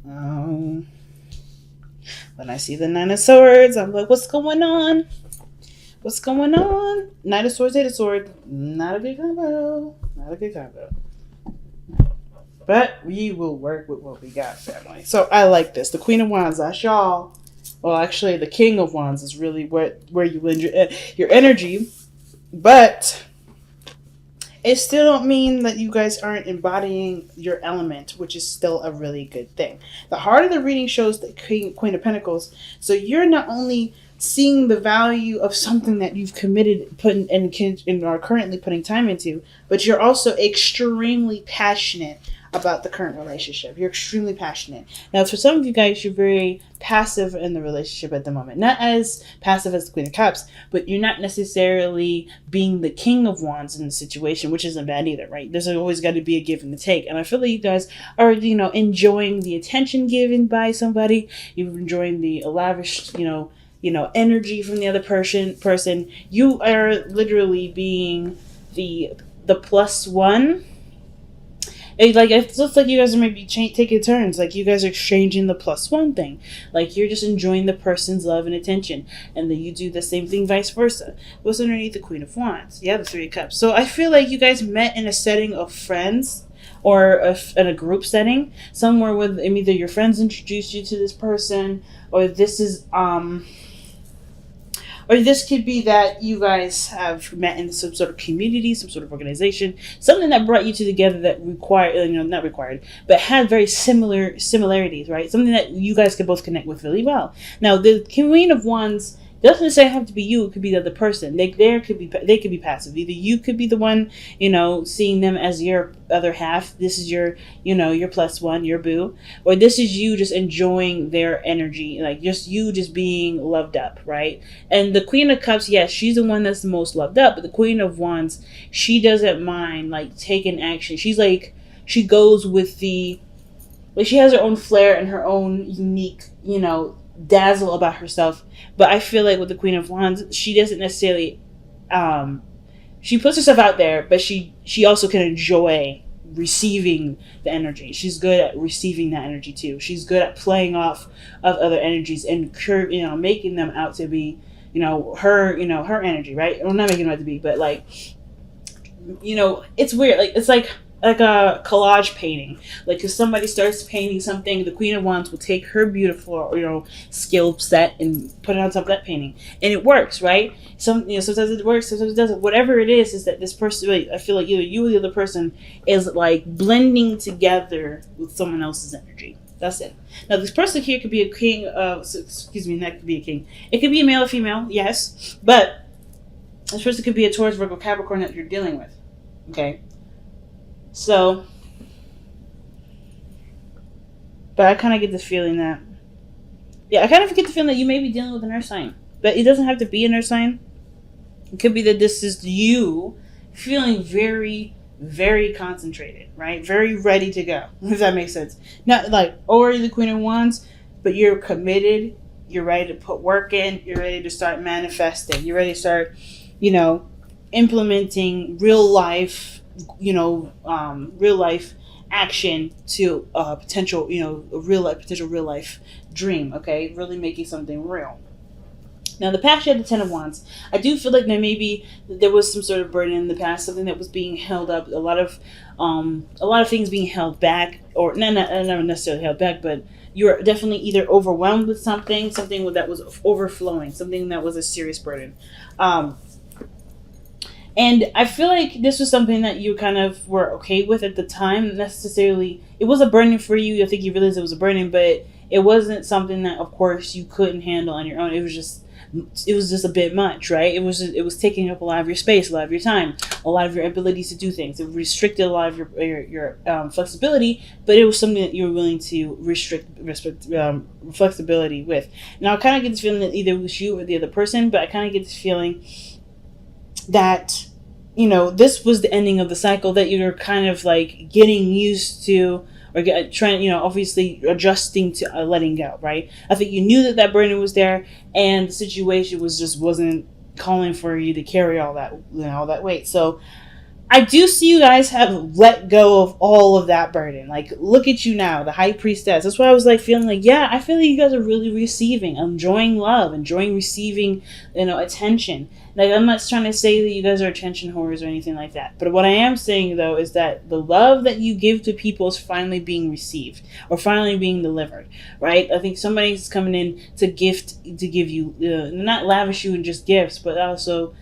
Um, when I see the Nine of Swords, I'm like, what's going on? What's going on? Knight of Swords, Eight of Swords. Not a good combo. Not a good combo. But we will work with what we got, family. So I like this. The Queen of Wands, that's y'all. Well, actually, the King of Wands is really where you lend your energy. But it still don't mean that you guys aren't embodying your element, which is still a really good thing. The heart of the reading shows the Queen of Pentacles. So you're not only seeing the value of something that you've committed, and are currently putting time into, but you're also extremely passionate about the current relationship. You're extremely passionate. Now, for some of you guys, you're very passive in the relationship at the moment. Not as passive as the Queen of Cups, but you're not necessarily being the King of Wands in the situation, which isn't bad either, right? There's always got to be a give and a take. And I feel like you guys are, enjoying the attention given by somebody. You're enjoying the lavish, energy from the other person. You are literally being the plus one. It looks like you guys are maybe taking turns. Like you guys are exchanging the plus one thing. Like you're just enjoying the person's love and attention. And then you do the same thing vice versa. What's underneath the Queen of Wands? Yeah, the Three of Cups. So I feel like you guys met in a setting of friends, or in a group setting. Somewhere with either your friends introduced you to this person, or this could be that you guys have met in some sort of community, some sort of organization, something that brought you two together that not required, but had very similarities, right? Something that you guys could both connect with really well. Now, the Queen of Wands doesn't necessarily have to be you. It could be the other person. They could be passive. Either you could be the one, seeing them as your other half. This is your plus one, your boo, or this is you just enjoying their energy, like just you just being loved up, right? And the Queen of Cups, yes, she's the one that's the most loved up, but the Queen of Wands, she doesn't mind like taking action. She's like, she goes with she has her own flair and her own unique, dazzle about herself. But I feel like with the Queen of Wands, she doesn't necessarily she puts herself out there, but she also can enjoy receiving the energy. She's good at receiving that energy too. She's good at playing off of other energies and making them out to be her energy, right? Well, not making them out to be, but like it's weird. Like it's like a collage painting. Like if somebody starts painting something, the Queen of Wands will take her beautiful skill set and put it on top of that painting, and it works, right? Sometimes it works, sometimes it doesn't. Whatever it is that this person, I feel like either you or the other person is like blending together with someone else's energy. That's it. Now this person here could be a king. That could be a king. It could be a male or female, yes, but this person could be a Taurus, Virgo, Capricorn that you're dealing with. Okay. So, but I kind of get the feeling that, you may be dealing with an earth sign. But it doesn't have to be an earth sign. It could be that this is you feeling very, very concentrated, right? Very ready to go, if that makes sense. Not like already the Queen of Wands, but you're committed. You're ready to put work in. You're ready to start manifesting. You're ready to start, implementing real life action to a potential, potential real life dream. Okay, really making something real. Now, the past, you had the Ten of Wands. I do feel like there was some sort of burden in the past, something that was being held up, a lot of things being held back, or not necessarily held back, but you're definitely either overwhelmed with something that was overflowing, something that was a serious burden. And I feel like this was something that you kind of were okay with at the time. Necessarily, it was a burden for you. I think you realized it was a burden, but it wasn't something that, of course, you couldn't handle on your own. It was just a bit much, right? It was taking up a lot of your space, a lot of your time, a lot of your abilities to do things. It restricted a lot of your flexibility, but it was something that you were willing to restrict flexibility with. Now, I kind of get this feeling that either it was you or the other person, but I kind of get this feeling that this was the ending of the cycle that you're kind of like getting used to, or trying, obviously adjusting to letting go, right? I think you knew that burden was there, and the situation wasn't calling for you to carry all that weight. So I do see you guys have let go of all of that burden. Like, look at you now, the high priestess. That's why I was like feeling like, yeah, I feel like you guys are really receiving, enjoying love, enjoying receiving, attention. Like, I'm not trying to say that you guys are attention whores or anything like that. But what I am saying, though, is that the love that you give to people is finally being received or finally being delivered, right? I think somebody's coming in to give you, not lavish you in just gifts, but also,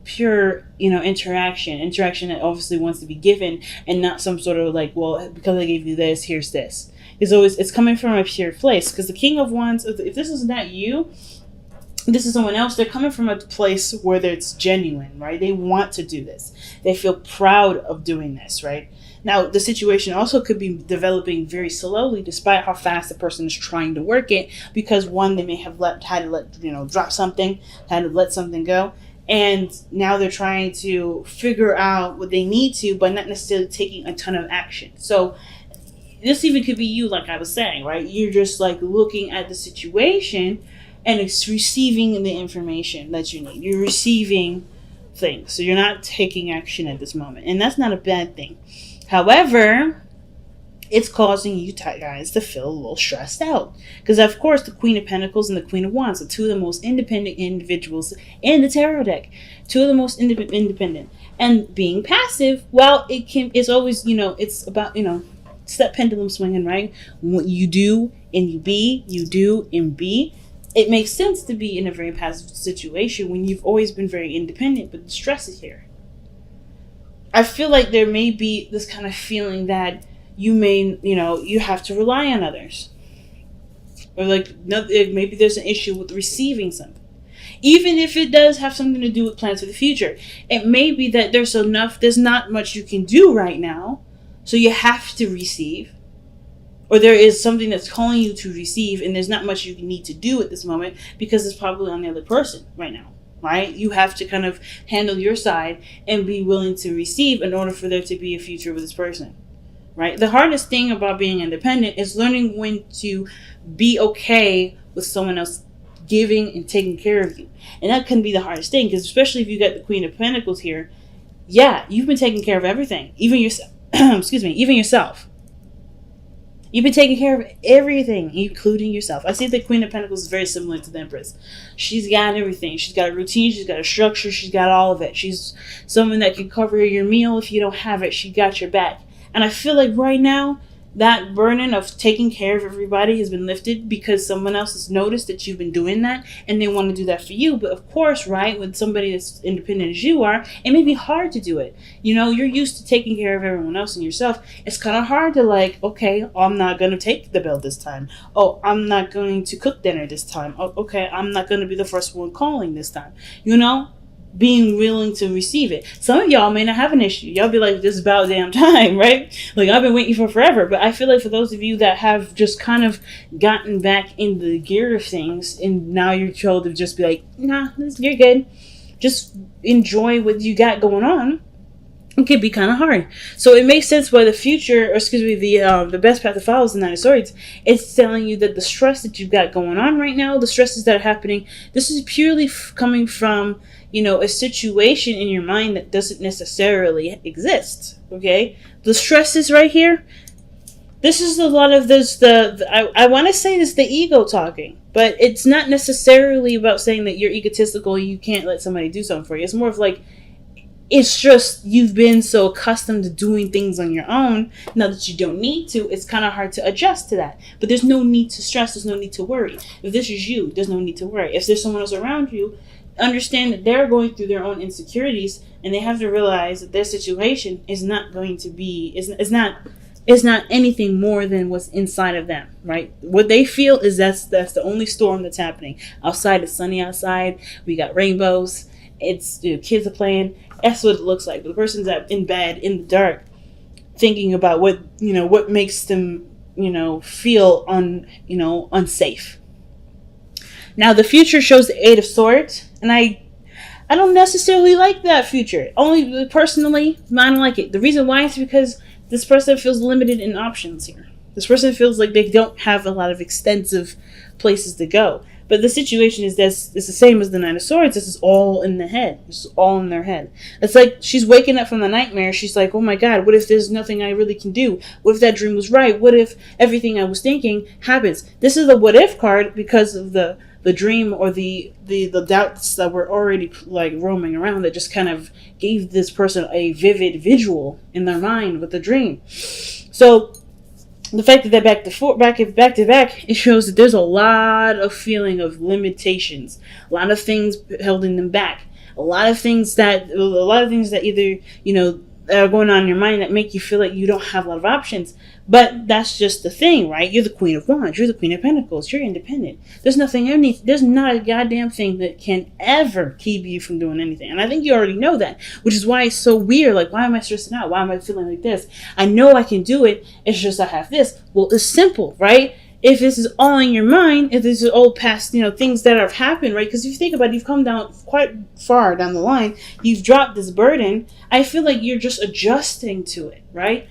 pure, interaction that obviously wants to be given, and not some sort of like, well, because I gave you this, here's this. It's coming from a pure place, because the King of Wands, if this is not you, this is someone else, they're coming from a place where it's genuine, right? They want to do this. They feel proud of doing this, right? Now, the situation also could be developing very slowly, despite how fast the person is trying to work it, because one, they may have had to let, drop something, had to let something go. And now they're trying to figure out what they need to, but not necessarily taking a ton of action. So this even could be you, like I was saying, right? You're just like looking at the situation and it's receiving the information that you need. You're receiving things. So you're not taking action at this moment. And that's not a bad thing. However, it's causing you guys to feel a little stressed out. Because, of course, the Queen of Pentacles and the Queen of Wands are two of the most independent individuals in the tarot deck. Two of the most independent. And being passive, well, it's always, it's about, it's that pendulum swinging, right? What you do and you be, you do and be. It makes sense to be in a very passive situation when you've always been very independent, but the stress is here. I feel like there may be this kind of feeling that you may, you have to rely on others. Or like, maybe there's an issue with receiving something. Even if it does have something to do with plans for the future. It may be that there's not much you can do right now, so you have to receive. Or there is something that's calling you to receive, and there's not much you need to do at this moment because it's probably on the other person right now, right? You have to kind of handle your side and be willing to receive in order for there to be a future with this person, right? The hardest thing about being independent is learning when to be okay with someone else giving and taking care of you. And that can be the hardest thing, because especially if you got the Queen of Pentacles here, yeah, you've been taking care of everything, even yourself. Even yourself. You've been taking care of everything, including yourself. I see the Queen of Pentacles is very similar to the Empress. She's got everything. She's got a routine. She's got a structure. She's got all of it. She's someone that can cover your meal if you don't have it. She got your back. And I feel like right now, that burden of taking care of everybody has been lifted because someone else has noticed that you've been doing that and they want to do that for you. But of course, right, with somebody that's independent as you are, it may be hard to do it. You're used to taking care of everyone else and yourself. It's kind of hard to okay, I'm not going to take the bill this time. Oh, I'm not going to cook dinner this time. Oh, okay, I'm not going to be the first one calling this time. Being willing to receive it. Some of y'all may not have an issue. Y'all be like, this is about damn time, right? Like, I've been waiting for forever. But I feel like for those of you that have just kind of gotten back in the gear of things, and now you're told to just be like, nah, you're good. Just enjoy what you got going on. It can be kind of hard. So it makes sense why the future, or excuse me, the best path to follow is the Nine of Swords. It's telling you that the stress that you've got going on right now, the stresses that are happening, this is purely coming from, a situation in your mind that doesn't necessarily exist. Okay? The stress is right here. This is a lot of this, I want to say this, the ego talking. But it's not necessarily about saying that you're egotistical and you can't let somebody do something for you. It's more of like, it's just you've been so accustomed to doing things on your own. Now that you don't need to, it's kind of hard to adjust to that. But there's no need to stress. There's no need to worry. If this is you, there's no need to worry. If there's someone else around you, understand that they're going through their own insecurities, and they have to realize that their situation is not going to be, is not anything more than what's inside of them, right? What they feel is that's the only storm that's happening. Outside, it's sunny outside. We got rainbows. It's kids are playing. That's what it looks like. But the person's in bed in the dark, thinking about what makes them feel unsafe. Now the future shows the Eight of Swords, and I don't necessarily like that future. Only personally, I don't like it. The reason why is because this person feels limited in options here. This person feels like they don't have a lot of extensive places to go. But the situation is this it's the same as the Nine of Swords. This is all in the head. This is all in their head. It's like she's waking up from the nightmare. She's like, oh my God, what if there's nothing I really can do? What if that dream was right? What if everything I was thinking happens? This is the what if card because of the dream or the doubts that were already like roaming around that just kind of gave this person a vivid visual in their mind with the dream. So the fact that they're back to back, it shows that there's a lot of feeling of limitations, a lot of things holding them back, a lot of things that either that are going on in your mind that make you feel like you don't have a lot of options. But that's just the thing, right? You're the Queen of Wands. You're the Queen of Pentacles. You're independent. There's there's not a goddamn thing that can ever keep you from doing anything. And I think you already know that, which is why it's so weird. Like, why am I stressing out? Why am I feeling like this? I know I can do it. It's just I have this. Well, it's simple, right? If this is all in your mind, if this is all past, things that have happened, right? Because if you think about it, you've come down quite far down the line. You've dropped this burden. I feel like you're just adjusting to it, right?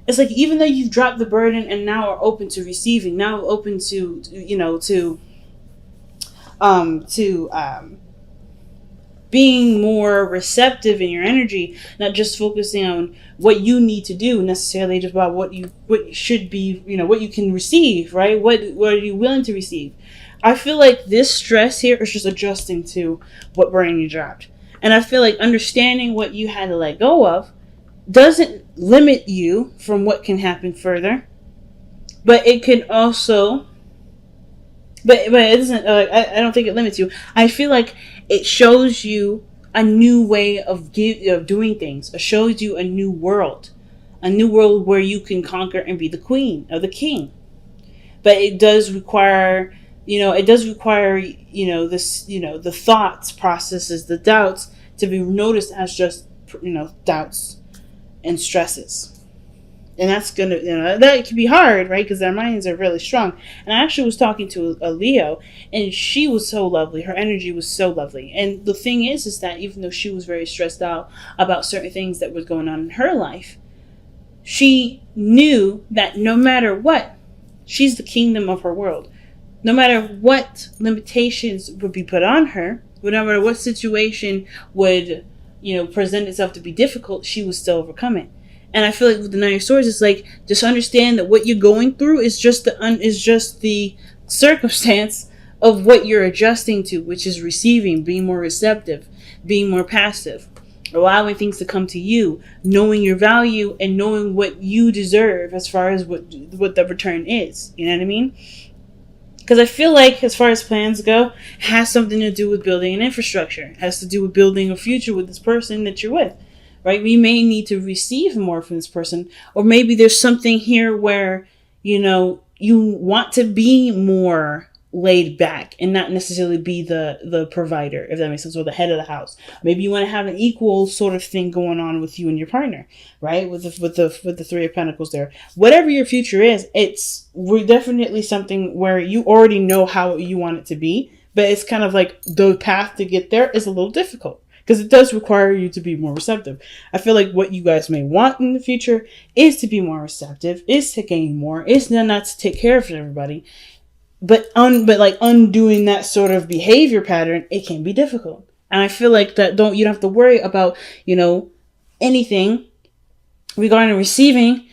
It's like even though you've dropped the burden and now are open to receiving, now open to being more receptive in your energy, not just focusing on what you need to do necessarily, just about what should be, what you can receive, right? What are you willing to receive? I feel like this stress here is just adjusting to what burden you dropped. And I feel like understanding what you had to let go of doesn't limit you from what can happen further, but it can also, but it doesn't. I don't think it limits you. I feel like it shows you a new way of doing things. It shows you a new world where you can conquer and be the queen or the king. But it does require, this, the thoughts, processes, the doubts to be noticed as just, doubts and stresses. And that's gonna, that can be hard, right? Because their minds are really strong. And I actually was talking to a Leo, and she was so lovely. Her energy was so lovely. And the thing is that even though she was very stressed out about certain things that was going on in her life, she knew that no matter what, she's the kingdom of her world. No matter what limitations would be put on her, no matter what situation would present itself to be difficult, she was still overcome it. And I feel like with the Nine of Swords, it's like, just understand that what you're going through is just the circumstance of what you're adjusting to, which is receiving, being more receptive, being more passive, allowing things to come to you, knowing your value and knowing what you deserve as far as what the return is. You know what I mean? Because I feel like, as far as plans go, it has something to do with building an infrastructure. It has to do with building a future with this person that you're with, right? We may need to receive more from this person. Or maybe there's something here where, you want to be more laid back and not necessarily be the provider, if that makes sense, or the head of the house. Maybe you want to have an equal sort of thing going on with you and your partner, right? With the Three of Pentacles there. Whatever your future is, we're definitely something where you already know how you want it to be, but it's kind of like the path to get there is a little difficult because it does require you to be more receptive. I feel like what you guys may want in the future is to be more receptive, is to gain more, is not to take care of everybody. But undoing that sort of behavior pattern, it can be difficult. And I feel like you don't have to worry about, anything regarding receiving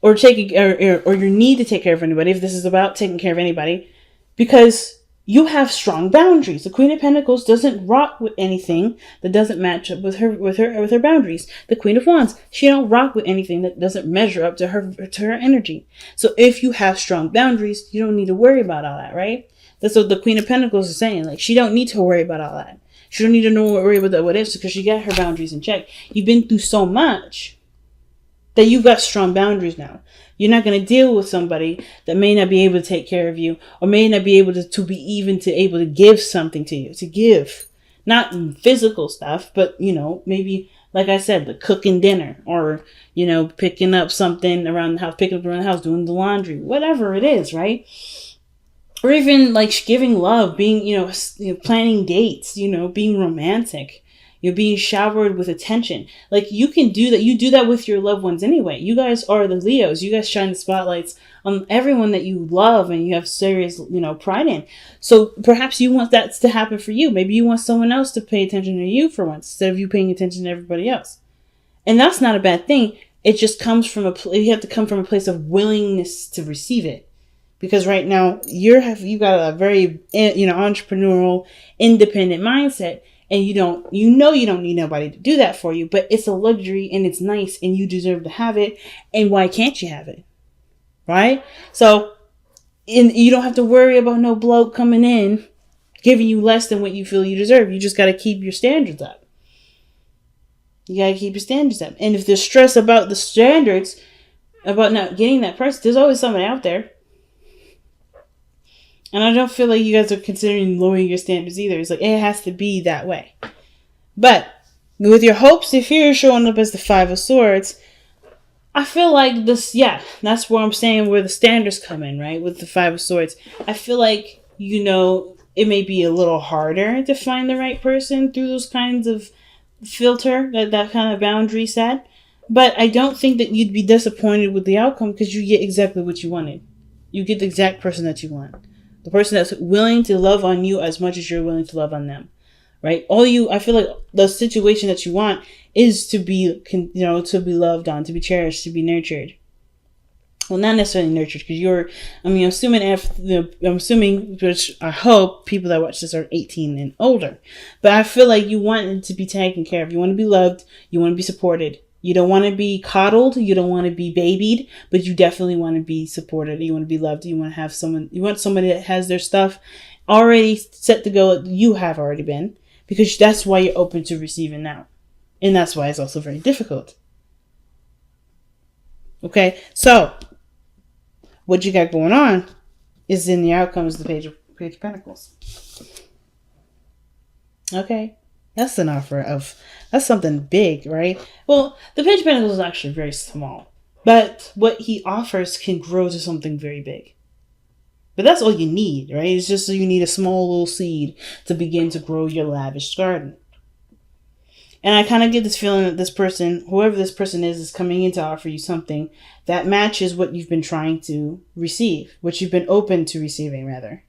or taking or your need to take care of anybody, if this is about taking care of anybody, because you have strong boundaries. The Queen of Pentacles doesn't rock with anything that doesn't match up with her boundaries. The Queen of Wands, she don't rock with anything that doesn't measure up to her energy. So if you have strong boundaries, you don't need to worry about all that, right? That's what the Queen of Pentacles is saying. Like, she don't need to worry about all that. She don't need to worry about what ifs because she got her boundaries in check. You've been through so much that you've got strong boundaries now. You're not going to deal with somebody that may not be able to take care of you or may not be able to be able to give something to you, to give. Not physical stuff, but, maybe, like I said, the cooking dinner or, picking up something around the house, doing the laundry, whatever it is, right? Or even like giving love, being, planning dates, being romantic, You're being showered with attention. Like, you can do that. You do that with your loved ones anyway. You guys are the Leos. You guys shine the spotlights on everyone that you love and you have serious, pride in. So perhaps you want that to happen for you. Maybe you want someone else to pay attention to you for once instead of you paying attention to everybody else. And that's not a bad thing. It just comes from you have to come from a place of willingness to receive it. Because right now you got a very, entrepreneurial, independent mindset, and you don't need nobody to do that for you, but it's a luxury and it's nice and you deserve to have it. And why can't you have it? Right? So, you don't have to worry about no bloke coming in giving you less than what you feel you deserve. You just got to keep your standards up. You got to keep your standards up. And if there's stress about the standards, about not getting that person, there's always somebody out there. And I don't feel like you guys are considering lowering your standards either. It's like, it has to be that way. But with your hopes and fears showing up as the Five of Swords, I feel like this, that's where I'm saying where the standards come in, right? With the Five of Swords. I feel like, it may be a little harder to find the right person through those kinds of filter, that kind of boundary set. But I don't think that you'd be disappointed with the outcome because you get exactly what you wanted. You get the exact person that you want. The person that's willing to love on you as much as you're willing to love on them, right? I feel like the situation that you want is to be, to be loved on, to be cherished, to be nurtured. Well, not necessarily nurtured, because I'm assuming, which I hope people that watch this are 18 and older. But I feel like you want it to be taken care of. You want to be loved. You want to be supported. You don't want to be coddled. You don't want to be babied, but you definitely want to be supported. You want to be loved. You want to have you want somebody that has their stuff already set to go. You have already been, because that's why you're open to receiving now. And that's why it's also very difficult. Okay. So what you got going on is in the outcomes of the Page of Pentacles. Okay. That's an offer that's something big, right? Well, the Page of Pentacles is actually very small, but what he offers can grow to something very big. But that's all you need, right? It's just so you need a small little seed to begin to grow your lavish garden. And I kind of get this feeling that this person, whoever this person is coming in to offer you something that matches what you've been trying to receive, what you've been open to receiving, rather.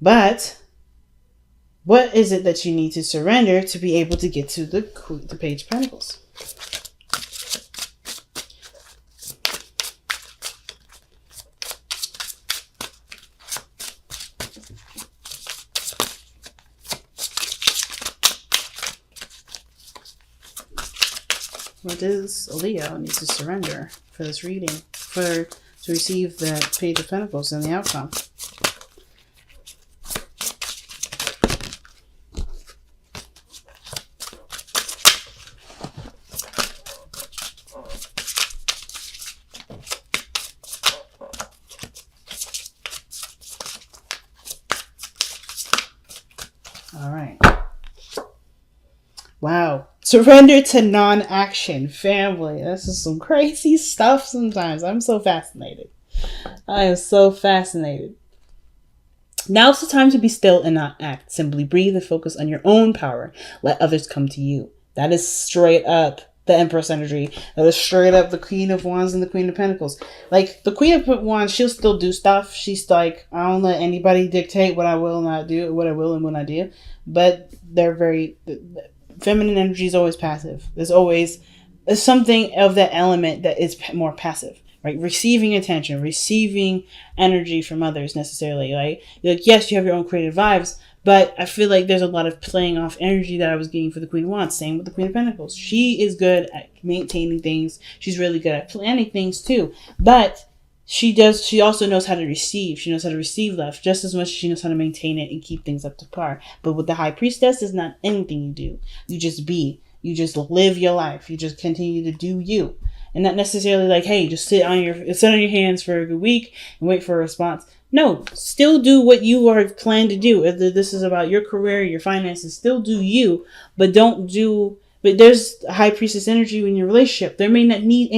But what is it that you need to surrender to be able to get to the Page of Pentacles? What does a Leo need to surrender for this reading, to receive the Page of Pentacles and the outcome? All right. Wow. Surrender to non-action, family. This is some crazy stuff sometimes. I'm so fascinated. I am so fascinated. Now's the time to be still and not act. Simply breathe and focus on your own power. Let others come to you. That is straight up the Empress energy. That is straight up the Queen of Wands and the Queen of Pentacles. Like, the Queen of Wands, she'll still do stuff. She's like, I don't let anybody dictate what I will not do, what I will and what I do. But they're very... Feminine energy is always passive. There's something of that element that is more passive, right? Receiving attention, receiving energy from others necessarily, right? Like, yes, you have your own creative vibes, but I feel like there's a lot of playing off energy that I was getting for the Queen of Wands. Same with the Queen of Pentacles. She is good at maintaining things. She's really good at planning things too. But she also knows how to receive. She knows how to receive love just as much as she knows how to maintain it and keep things up to par. But with the High Priestess, it's not anything you do. You just be. You just live your life. You just continue to do you. And not necessarily like, hey, just sit on your hands for a good week and wait for a response. No, still do what you are planned to do. Whether this is about your career, your finances, still do you, but but there's a High Priestess energy in your relationship. There may not need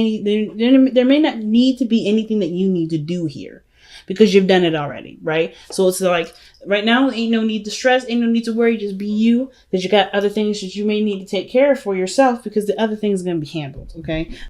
to be anything that you need to do here. because you've done it already, right? So it's like right now, ain't no need to stress, ain't no need to worry. Just be you, because you got other things that you may need to take care of for yourself, because the other things are going to be handled. Okay.